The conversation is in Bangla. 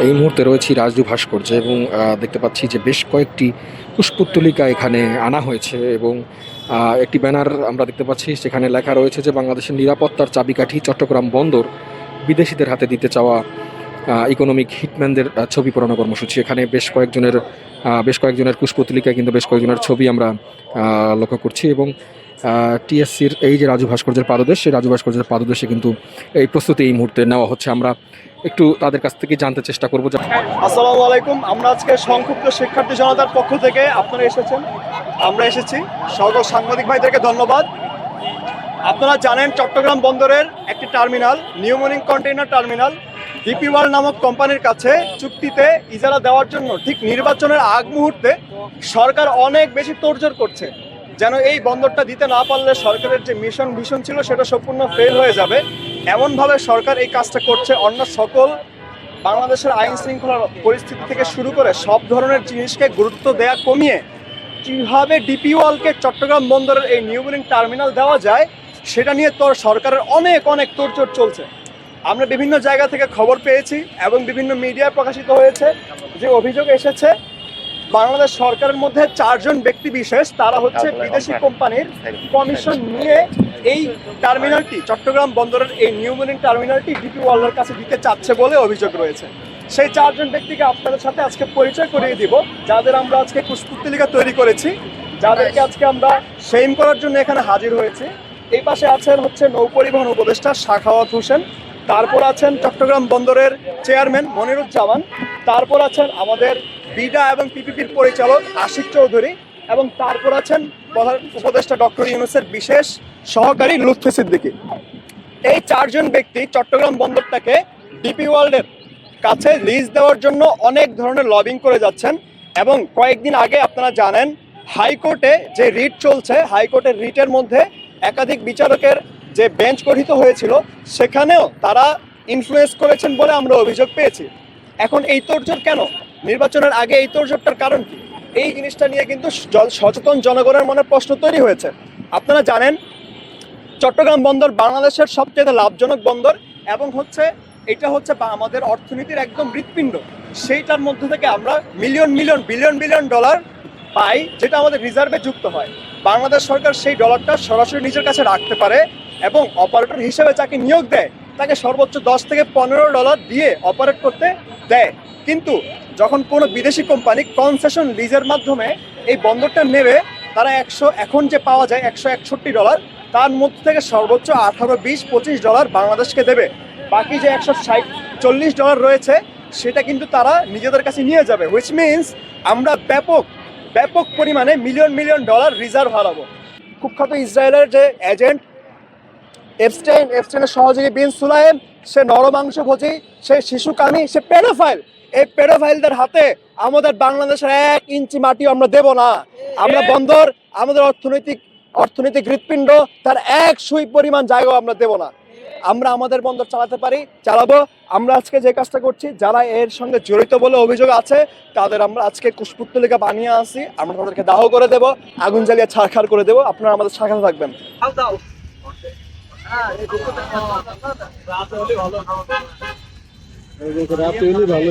এই মুহূর্তে রয়েছি রাজু ভাস্কর্যে এবং দেখতে পাচ্ছি যে বেশ কয়েকটি পুষ্পোত্তলিকা এখানে আনা হয়েছে এবং একটি ব্যানার আমরা দেখতে পাচ্ছি সেখানে লেখা রয়েছে যে বাংলাদেশের নিরাপত্তার চাবিকাঠি চট্টগ্রাম বন্দর বিদেশিদের হাতে দিতে চাওয়া ইকোনমিক হিটম্যানদের ছবি পড়ানো কর্মসূচি। এখানে বেশ কয়েকজনের পুষ্পোত্তলিকায় কিন্তু বেশ কয়েকজনের ছবি আমরা লক্ষ্য করছি এবং টিএসসির এই যে রাজু ভাস্কর্যের পাদদেশ, সেই রাজু ভাস্কর্যের পাদদেশে কিন্তু এই প্রস্তুতি এই মুহূর্তে নেওয়া হচ্ছে। আমরা একটু তাদের কাছ থেকে জানতে চেষ্টা করবো। আসসালামু আলাইকুম। আমরা আজকে সংক্ষিপ্ত শিক্ষার্থী জনতার পক্ষ থেকে আপনারা এসেছেন, আমরা এসেছি। সকল সাংবাদিক ভাইদেরকে ধন্যবাদ। আপনারা জানেন চট্টগ্রাম বন্দরের একটি terminal, new morning container terminal, DP world নামক কোম্পানির কাছে চুক্তিতে ইজারা দেওয়ার জন্য ঠিক নির্বাচনের আগ মুহূর্তে সরকার অনেক বেশি তোড়জোড় করছে, যেন এই বন্দরটা দিতে না পারলে সরকারের যে মিশন ভিশন ছিল সেটা সম্পূর্ণ ফেল হয়ে যাবে। এমনভাবে সরকার এই কাজটা করছে, অন্য সকল বাংলাদেশের আইন শৃঙ্খলার পরিস্থিতি থেকে শুরু করে সব ধরনের জিনিসকে গুরুত্ব দেওয়া কমিয়ে কীভাবে ডিপি ওয়ার্ল্ডকে চট্টগ্রাম বন্দরের এই নিউ মর্নিং টার্মিনাল দেওয়া যায় সেটা নিয়ে তো সরকারের অনেক তোড়জোড় চলছে। আমরা বিভিন্ন জায়গা থেকে খবর পেয়েছি এবং বিভিন্ন মিডিয়ায় প্রকাশিত হয়েছে যে অভিযোগ এসেছে বাংলাদেশ সরকারের মধ্যে 4 জন ব্যক্তি বিশেষ, তারা হচ্ছে বিদেশি কোম্পানির কমিশন নিয়ে এই টার্মিনালটি, চট্টগ্রাম বন্দরের এই নিউ মর্নিং টার্মিনালটি ডিপি ওয়ার্ল্ডের কাছে দিতে চাচ্ছে বলে অভিযোগ রয়েছে। সেই 4 জন ব্যক্তিকে আপনাদের সাথে আজকে পরিচয় করিয়ে দিব, যাদের আমরা আজকে পুষ্পোত্তলিকা তৈরি করেছি, যাদেরকে আজকে আমরা সেইম করার জন্য এখানে হাজির হয়েছি। এই পাশে আছেন হচ্ছে নৌপরিবহন উপদেষ্টা সাখাওয়াত হোসেন, তারপর আছেন চট্টগ্রাম বন্দরের চেয়ারম্যান মনিরুজ্জামান, তারপর আছেন আমাদের বিডা এবং পিপিপির পরিচালক আশিক চৌধুরী, এবং তারপর আছেন প্রধান উপদেষ্টা ডক্টর ইউনূসের বিশেষ সহকারী লুৎফি সিদ্দিকী। এই 4 জন ব্যক্তি চট্টগ্রাম বন্দরটাকে ডিপি ওয়ার্ল্ডের কাছে লিজ দেওয়ার জন্য অনেক ধরনের লবিং করে যাচ্ছেন। এবং কয়েকদিন আগে আপনারা জানেন হাইকোর্টে যে রিট চলছে, হাইকোর্টের রিটের মধ্যে একাধিক বিচারকের যে বেঞ্চ গঠিত হয়েছিল সেখানেও তারা ইনফ্লুয়েন্স করেছেন বলে আমরা অভিযোগ পেয়েছি। এখন এই তোড়জোড় কেন? নির্বাচনের আগে এই তোড়জোড়টার কারণ কি? এই জিনিসটা নিয়ে কিন্তু সচেতন জনগণের মনে প্রশ্ন তৈরি হয়েছে। আপনারা জানেন চট্টগ্রাম বন্দর বাংলাদেশের সবচেয়ে লাভজনক বন্দর এবং এটা হচ্ছে আমাদের অর্থনীতির একদম হৃৎপিণ্ড। সেইটার মধ্যে থেকে আমরা বিলিয়ন ডলার পাই, যেটা আমাদের রিজার্ভে যুক্ত হয়। বাংলাদেশ সরকার সেই ডলারটা সরাসরি নিজের কাছে রাখতে পারে এবং অপারেটর হিসেবে যাকে নিয়োগ দেয় তাকে সর্বোচ্চ 10 থেকে 15 ডলার দিয়ে অপারেট করতে দেয়। কিন্তু যখন কোনো বিদেশি কোম্পানি কনসেশন লিজের মাধ্যমে এই বন্দরটা নেবে, তারা এখন যে পাওয়া যায় 161 ডলার, তার মধ্যে থেকে সর্বোচ্চ 18, 20, 25 ডলার বাংলাদেশকে দেবে। বাকি যে 140 ডলার রয়েছে সেটা কিন্তু তারা নিজেদের কাছে নিয়ে যাবে, হুইচ মিনস আমরা ব্যাপক পরিমাণে মিলিয়ন ডলার রিজার্ভ হারাবো। কুখ্যাত ইসরায়েলের যে এজেন্ট এফস্টাইনের সহযোগী বিন সুলাইম, সে নরমাংসভোজী, সে শিশুকামী, সে পেডোফাইল। এই পেডোফাইলদের হাতে আমাদের বাংলাদেশের 1 ইঞ্চি মাটিও আমরা দেব না। আমরা বন্দর, আমাদের অর্থনৈতিক হৃৎপিণ্ড, তার 1 সুই পরিমাণ জায়গাও আমরা দেব না। আমরা আমাদের বন্দর চালাবো। আমরা আজকে যে কাজটা করছি, যারা এর সঙ্গে জড়িত বলে অভিযোগ আছে তাদের আমরা আজকে পুষ্পোত্তলিকা বানিয়ে আসি, আমরা তাদেরকে দাহ করে দেব, আগুন জ্বালিয়ে ছারখার করে দেব। আপনারা আমাদের সাথে থাকবেন। রাত হলে ভালো।